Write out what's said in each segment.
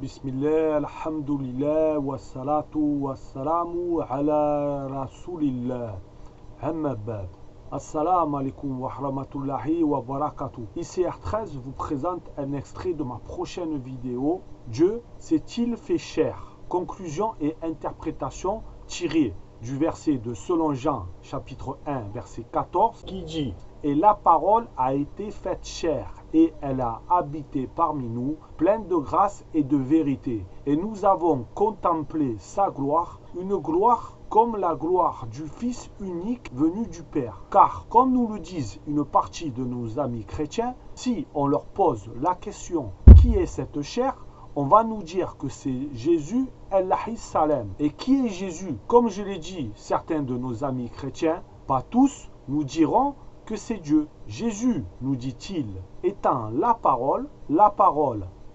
Bismillah, alhamdulillah, wassalatu wassalamu ala rasulillah. Amma ba'd. Assalamu alaikum wa rahmatullahi wa barakatuh. ICR13 vous présente un extrait de ma prochaine vidéo. Dieu s'est-il fait chair? Conclusion et interprétation tirée du verset de Selon Jean, chapitre 1, verset 14, qui dit: Et la parole a été faite chair, et elle a habité parmi nous, pleine de grâce et de vérité. Et nous avons contemplé sa gloire, une gloire comme la gloire du Fils unique venu du Père. Car, comme nous le disent une partie de nos amis chrétiens, si on leur pose la question « Qui est cette chair ?», on va nous dire que c'est Jésus el-Salem. Et qui est Jésus? Comme je l'ai dit, certains de nos amis chrétiens, pas tous, nous diront que c'est Dieu. Jésus, nous dit-il, étant la parole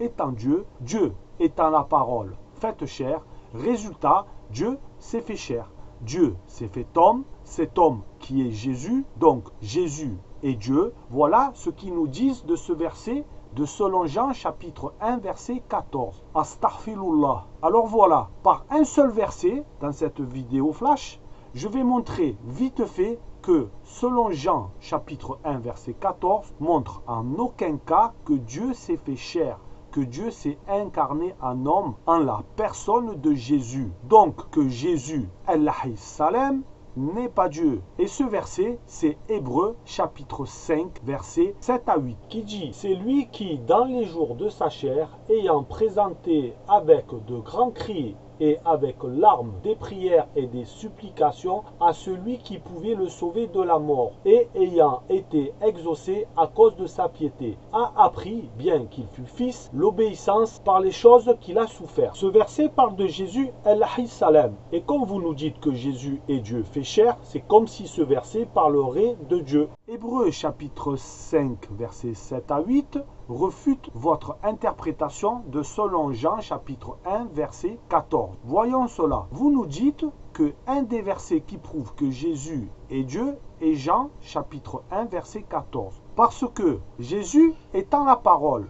étant Dieu, Dieu étant la parole faite chair. Résultat, Dieu s'est fait chair. Dieu s'est fait homme, cet homme qui est Jésus, donc Jésus est Dieu. Voilà ce qu'ils nous disent de ce verset de Selon Jean chapitre 1 verset 14. Astaghfirullah. Alors voilà, par un seul verset dans cette vidéo flash, je vais montrer vite fait que Selon Jean chapitre 1 verset 14 montre en aucun cas que Dieu s'est fait chair, que Dieu s'est incarné en homme en la personne de Jésus. Donc que Jésus el-Salem n'est pas Dieu. Et ce verset, c'est Hébreux chapitre 5 verset 7 à 8 qui dit: C'est lui qui, dans les jours de sa chair, ayant présenté avec de grands cris et avec larmes des prières et des supplications à celui qui pouvait le sauver de la mort, et ayant été exaucé à cause de sa piété, a appris, bien qu'il fût fils, l'obéissance par les choses qu'il a souffert. Ce verset parle de Jésus el-Salem. Et comme vous nous dites que Jésus est Dieu fait chair, c'est comme si ce verset parlerait de Dieu. Hébreux chapitre 5 versets 7 à 8 refute votre interprétation de Selon Jean chapitre 1 verset 14. Voyons cela. Vous nous dites que un des versets qui prouve que Jésus est Dieu est Jean chapitre 1 verset 14. Parce que Jésus étant la parole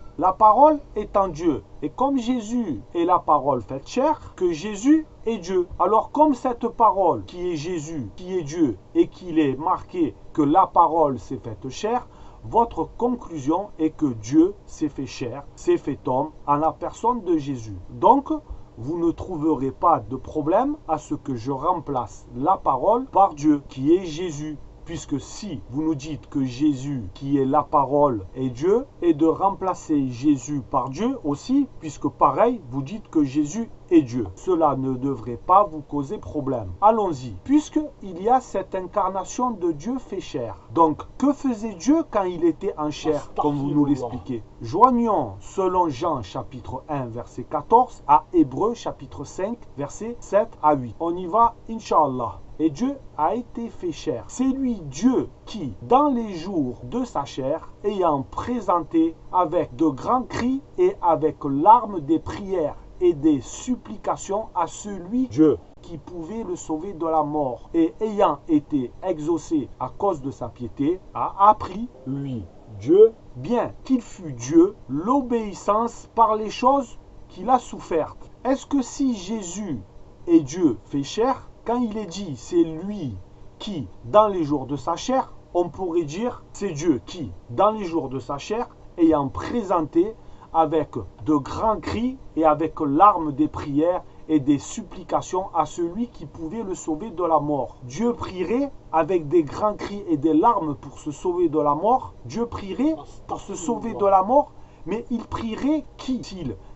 étant Dieu, et comme Jésus est la parole faite chair, que Jésus est Dieu. Alors comme cette parole qui est Jésus, qui est Dieu, et qu'il est marqué que la parole s'est faite chair, votre conclusion est que Dieu s'est fait chair, s'est fait homme en la personne de Jésus. Donc, vous ne trouverez pas de problème à ce que je remplace la parole par Dieu, qui est Jésus. Puisque si vous nous dites que Jésus, qui est la parole, est Dieu, et de remplacer Jésus par Dieu aussi, puisque pareil, vous dites que Jésus est Dieu. Cela ne devrait pas vous causer problème. Allons-y, puisqu'il y a cette incarnation de Dieu fait chair. Donc, que faisait Dieu quand il était en chair, comme vous nous l'expliquez? Joignons Selon Jean chapitre 1 verset 14 à Hébreux chapitre 5 verset 7 à 8. On y va, Inch'Allah. Et Dieu a été fait chair. C'est lui Dieu qui, dans les jours de sa chair, ayant présenté avec de grands cris et avec larmes des prières et des supplications à celui Dieu qui pouvait le sauver de la mort, et ayant été exaucé à cause de sa piété, a appris, lui, Dieu, bien qu'il fût Dieu, l'obéissance par les choses qu'il a souffertes. Est-ce que si Jésus est Dieu fait chair, quand il est dit c'est lui qui, dans les jours de sa chair, on pourrait dire c'est Dieu qui, dans les jours de sa chair, ayant présenté avec de grands cris et avec larmes des prières et des supplications à celui qui pouvait le sauver de la mort. Dieu prierait avec des grands cris et des larmes pour se sauver de la mort. Dieu prierait pour se sauver de la mort, mais il prierait qui?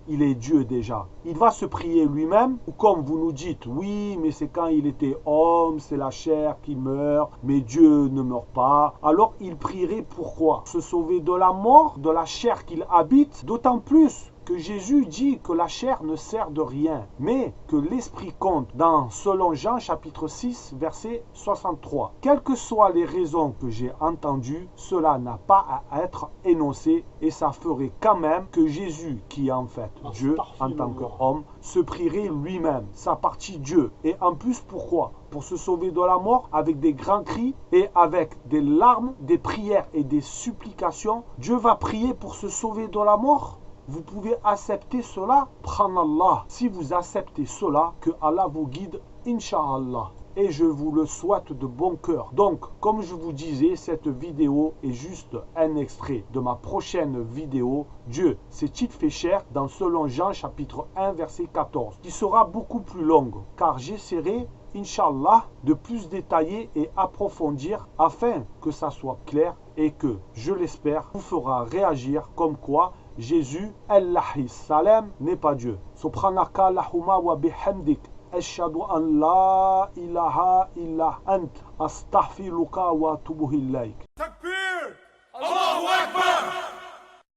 Il est Dieu déjà. Il va se prier lui-même, ou comme vous nous dites, oui, mais c'est quand il était homme, c'est la chair qui meurt, mais Dieu ne meurt pas. Alors il prierait pourquoi? Se sauver de la mort, de la chair qu'il habite, d'autant plus que Jésus dit que la chair ne sert de rien, mais que l'esprit compte dans Selon Jean chapitre 6 verset 63. Quelles que soient les raisons que j'ai entendues, cela n'a pas à être énoncé, et ça ferait quand même que Jésus, qui est en fait Dieu en tant qu'homme, se prierait lui-même, sa partie Dieu. Et en plus, pourquoi? Pour se sauver de la mort avec des grands cris et avec des larmes, des prières et des supplications. Dieu va prier pour se sauver de la mort? Vous pouvez accepter cela, pranallah. Si vous acceptez cela, que Allah vous guide, Inch'Allah. Et je vous le souhaite de bon cœur. Donc, comme je vous disais, cette vidéo est juste un extrait de ma prochaine vidéo. Dieu s'est-il fait cher dans selon Jean chapitre 1 verset 14, qui sera beaucoup plus longue, car j'essaierai, Inch'Allah, de plus détailler et approfondir afin que ça soit clair et que, je l'espère, vous fera réagir comme quoi Jésus, Allahi Salam, n'est pas Dieu. Subhanaka Allahumma wa bihamdik. أشهد أن لا إله إلا أنت أستغفرك وأتوب إليك. تكبير الله أكبر.